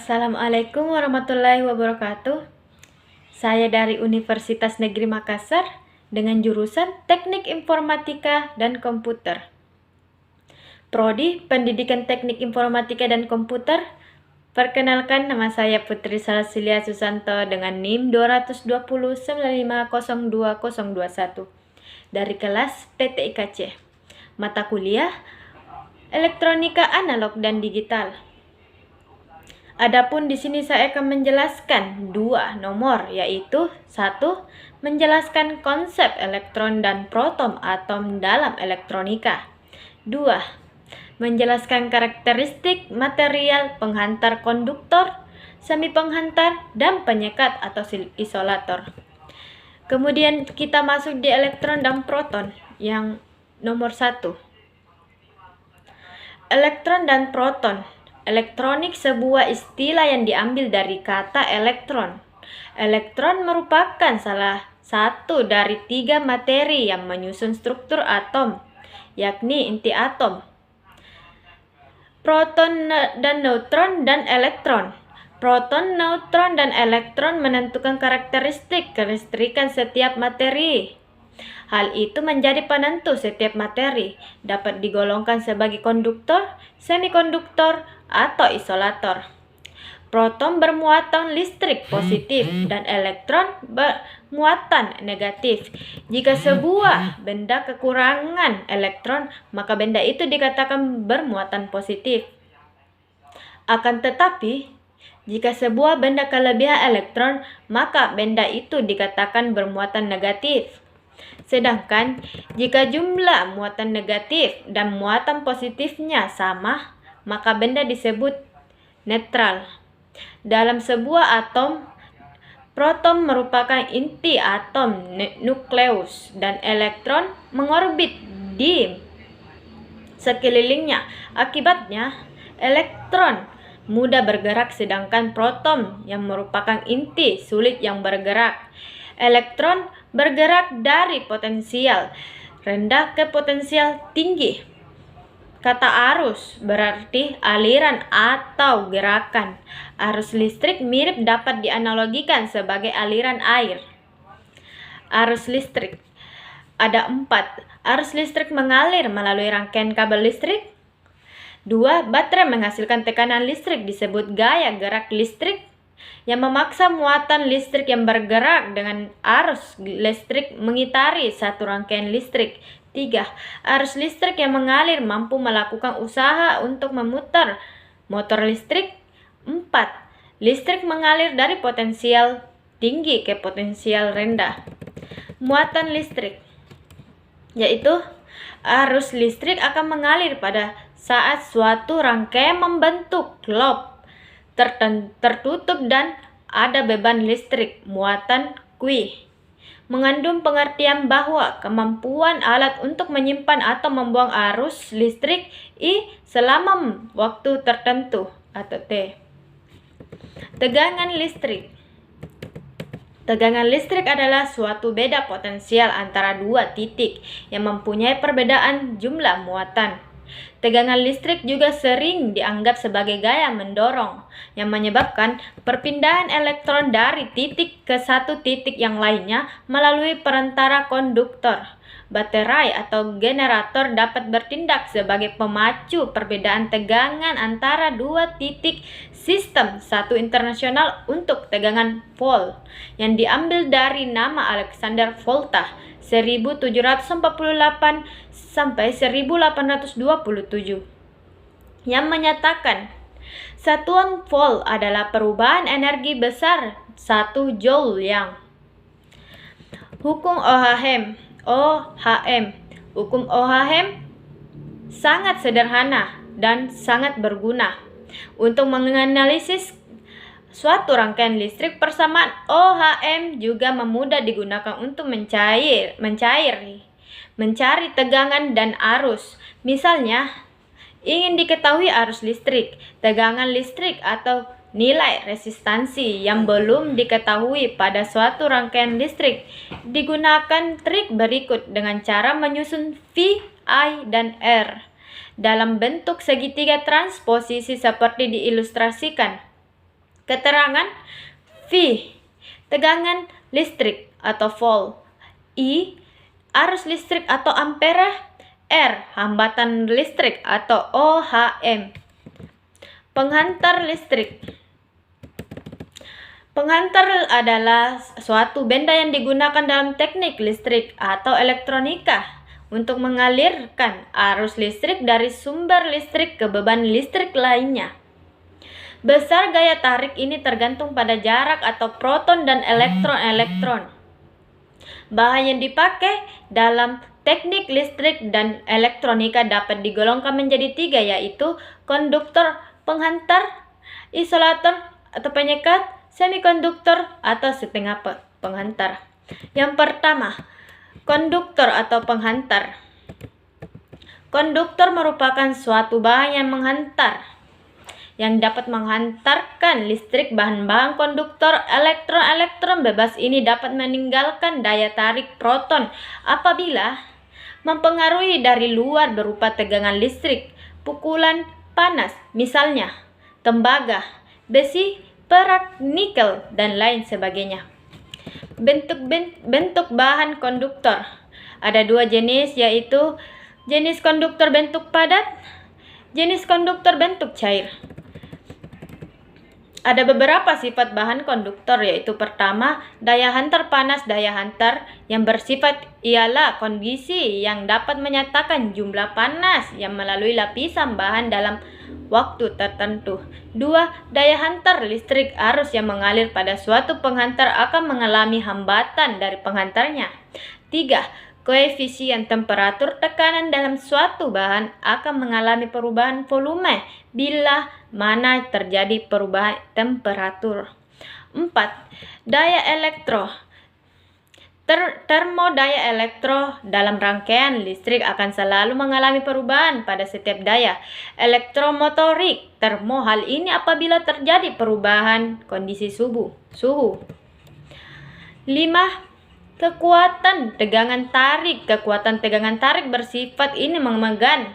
Assalamualaikum warahmatullahi wabarakatuh. Saya dari Universitas Negeri Makassar dengan jurusan Teknik Informatika dan Komputer. Prodi Pendidikan Teknik Informatika dan Komputer. Perkenalkan, nama saya Putri Salsilia Susanto dengan NIM 22095020021 dari kelas PTIKC. Mata kuliah Elektronika Analog dan Digital. Adapun di sini saya akan menjelaskan dua nomor, yaitu 1. Menjelaskan konsep elektron dan proton atom dalam elektronika. 2. Menjelaskan karakteristik material penghantar konduktor, semi penghantar, dan penyekat atau isolator. Kemudian kita masuk di elektron dan proton yang nomor 1. Elektron dan proton. Elektronik sebuah istilah yang diambil dari kata elektron. Elektron merupakan salah satu dari 3 materi yang menyusun struktur atom, yakni inti atom, proton dan neutron dan elektron. Proton, neutron, dan elektron menentukan karakteristik kelistrikan setiap materi. Hal itu menjadi penentu setiap materi, dapat digolongkan sebagai konduktor, semikonduktor, atau isolator. Proton bermuatan listrik positif dan elektron bermuatan negatif. Jika sebuah benda kekurangan elektron, maka benda itu dikatakan bermuatan positif. Akan tetapi, jika sebuah benda kelebihan elektron, maka benda itu dikatakan bermuatan negatif. Sedangkan jika jumlah muatan negatif dan muatan positifnya sama, maka benda disebut netral. Dalam sebuah atom, proton merupakan inti atom nukleus dan elektron mengorbit di sekelilingnya. Akibatnya, elektron mudah bergerak sedangkan proton yang merupakan inti sulit yang bergerak. Elektron bergerak dari potensial rendah ke potensial tinggi. Kata arus berarti aliran atau gerakan. Arus listrik mirip dapat dianalogikan sebagai aliran air. Arus listrik ada 4. Arus listrik mengalir melalui rangkaian kabel listrik. 2. Baterai menghasilkan tekanan listrik disebut gaya gerak listrik yang memaksa muatan listrik yang bergerak dengan arus listrik mengitari satu rangkaian listrik. 3. Arus listrik yang mengalir mampu melakukan usaha untuk memutar motor listrik. 4. Listrik mengalir dari potensial tinggi ke potensial rendah. Muatan listrik, yaitu arus listrik akan mengalir pada saat suatu rangkaian membentuk loop tertutup dan ada beban listrik. Muatan Q mengandung pengertian bahwa kemampuan alat untuk menyimpan atau membuang arus listrik I selama waktu tertentu atau T. Tegangan listrik. Tegangan listrik adalah suatu beda potensial antara dua titik yang mempunyai perbedaan jumlah muatan. Tegangan listrik juga sering dianggap sebagai gaya mendorong yang menyebabkan perpindahan elektron dari titik ke satu titik yang lainnya melalui perantara konduktor. Baterai atau generator dapat bertindak sebagai pemacu perbedaan tegangan antara dua titik sistem. Satu internasional untuk tegangan volt yang diambil dari nama Alexander Volta 1748 sampai 1827 yang menyatakan satuan volt adalah perubahan energi besar 1 joule yang. Hukum Ohm. Hukum Ohm sangat sederhana dan sangat berguna untuk menganalisis suatu rangkaian listrik. Persamaan Ohm juga memudah digunakan untuk mencari tegangan dan arus. Misalnya, ingin diketahui arus listrik, tegangan listrik, atau nilai resistansi yang belum diketahui pada suatu rangkaian listrik. Digunakan trik berikut dengan cara menyusun V, I, dan R dalam bentuk segitiga transposisi seperti diilustrasikan. Keterangan V. Tegangan listrik atau volt. I. Arus listrik atau ampere. R. Hambatan listrik atau ohm. Penghantar listrik. Penghantar adalah suatu benda yang digunakan dalam teknik listrik atau elektronika untuk mengalirkan arus listrik dari sumber listrik ke beban listrik lainnya. Besar gaya tarik ini tergantung pada jarak atau proton dan elektron-elektron. Bahan yang dipakai dalam teknik listrik dan elektronika dapat digolongkan menjadi 3, yaitu konduktor, penghantar, isolator atau penyekat, semikonduktor atau setengah penghantar. Yang pertama, konduktor atau penghantar. Konduktor merupakan suatu bahan yang menghantar, yang dapat menghantarkan listrik. Bahan-bahan konduktor elektron-elektron bebas ini dapat meninggalkan daya tarik proton apabila mempengaruhi dari luar berupa tegangan listrik, pukulan panas, misalnya tembaga, besi, perak, nikel, dan lain sebagainya. Bentuk bahan konduktor. Ada 2 jenis, yaitu jenis konduktor bentuk padat, jenis konduktor bentuk cair. Ada beberapa sifat bahan konduktor, yaitu pertama, daya hantar panas. Daya hantar yang bersifat ialah kondisi yang dapat menyatakan jumlah panas yang melalui lapisan bahan dalam waktu tertentu. 2. Daya hantar listrik. Arus yang mengalir pada suatu penghantar akan mengalami hambatan dari penghantarnya. 3. Koefisien temperatur tekanan dalam suatu bahan akan mengalami perubahan volume bila mana terjadi perubahan temperatur. 4. Daya elektro. Termodaya elektro dalam rangkaian listrik akan selalu mengalami perubahan pada setiap daya elektromotorik termo. Hal ini apabila terjadi perubahan kondisi suhu. 5. Kekuatan tegangan tarik. Kekuatan tegangan tarik bersifat ini memegang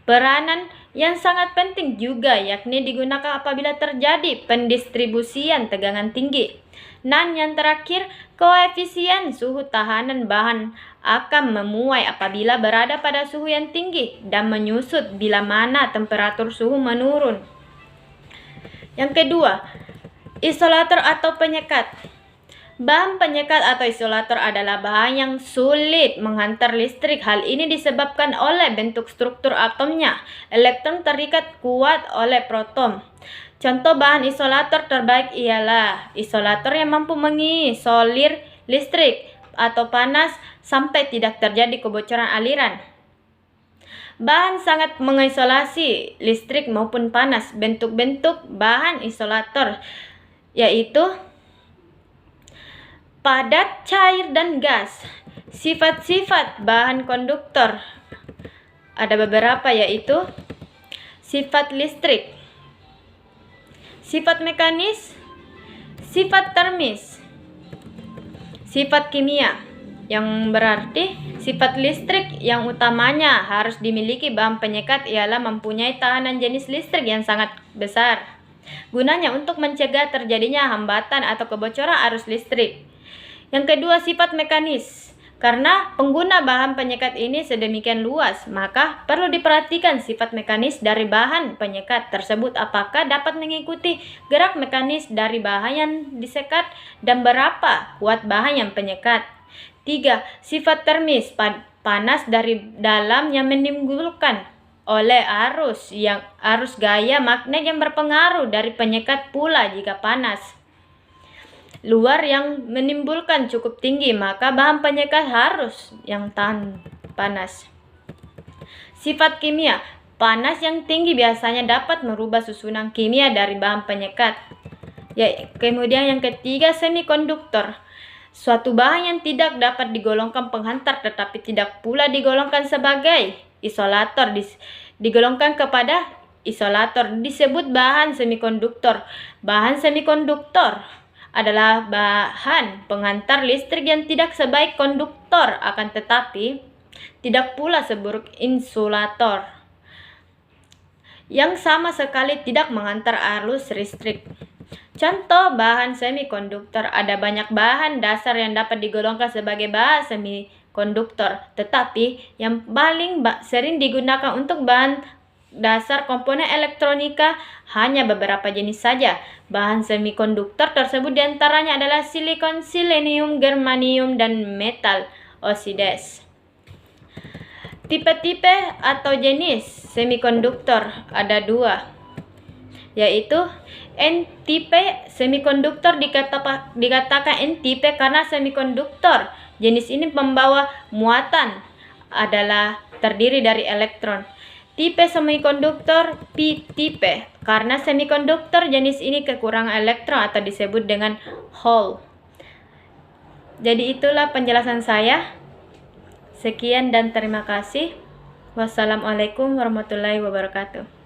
peranan yang sangat penting juga, yakni digunakan apabila terjadi pendistribusian tegangan tinggi. 6. Yang terakhir, koefisien suhu tahanan bahan akan memuai apabila berada pada suhu yang tinggi dan menyusut bila mana temperatur suhu menurun. Yang kedua, isolator atau penyekat. Bahan penyekat atau isolator adalah bahan yang sulit menghantar listrik. Hal ini disebabkan oleh bentuk struktur atomnya. Elektron terikat kuat oleh proton. Contoh bahan isolator terbaik ialah isolator yang mampu mengisolir listrik atau panas sampai tidak terjadi kebocoran aliran. Bahan sangat mengisolasi listrik maupun panas. Bentuk-bentuk bahan isolator yaitu padat, cair, dan gas. Sifat-sifat bahan konduktor ada beberapa, yaitu sifat listrik, sifat mekanis, sifat termis, sifat kimia. Yang berarti sifat listrik yang utamanya harus dimiliki bahan penyekat ialah mempunyai tahanan jenis listrik yang sangat besar. Gunanya untuk mencegah terjadinya hambatan atau kebocoran arus listrik. Yang kedua, sifat mekanis. Karena pengguna bahan penyekat ini sedemikian luas, maka perlu diperhatikan sifat mekanis dari bahan penyekat tersebut, apakah dapat mengikuti gerak mekanis dari bahan yang disekat dan berapa kuat bahan yang penyekat. 3. Sifat termis. Panas dari dalam yang menimbulkan oleh arus gaya magnet yang berpengaruh dari penyekat pula. Jika panas luar yang menimbulkan cukup tinggi, maka bahan penyekat harus yang tahan panas. Sifat kimia. Panas yang tinggi biasanya dapat merubah susunan kimia dari bahan penyekat. Kemudian yang ketiga, semikonduktor. Suatu bahan yang tidak dapat digolongkan penghantar tetapi tidak pula digolongkan sebagai isolator, digolongkan kepada isolator, disebut bahan semikonduktor. Bahan semikonduktor adalah bahan penghantar listrik yang tidak sebaik konduktor, akan tetapi tidak pula seburuk insulator, yang sama sekali tidak menghantar arus listrik. Contoh bahan semikonduktor. Ada banyak bahan dasar yang dapat digolongkan sebagai bahan semikonduktor, tetapi yang paling sering digunakan untuk bahan dasar komponen elektronika hanya beberapa jenis saja. Bahan semikonduktor tersebut diantaranya adalah silikon, selenium, germanium, dan metal oksides. Tipe-tipe atau jenis semikonduktor ada dua, yaitu N-tipe. Semikonduktor dikatakan N-tipe karena semikonduktor jenis ini pembawa muatan adalah terdiri dari elektron. Tipe semikonduktor P-tipe karena semikonduktor jenis ini kekurangan elektron atau disebut dengan hole. Jadi itulah penjelasan saya. Sekian dan terima kasih. Wassalamualaikum warahmatullahi wabarakatuh.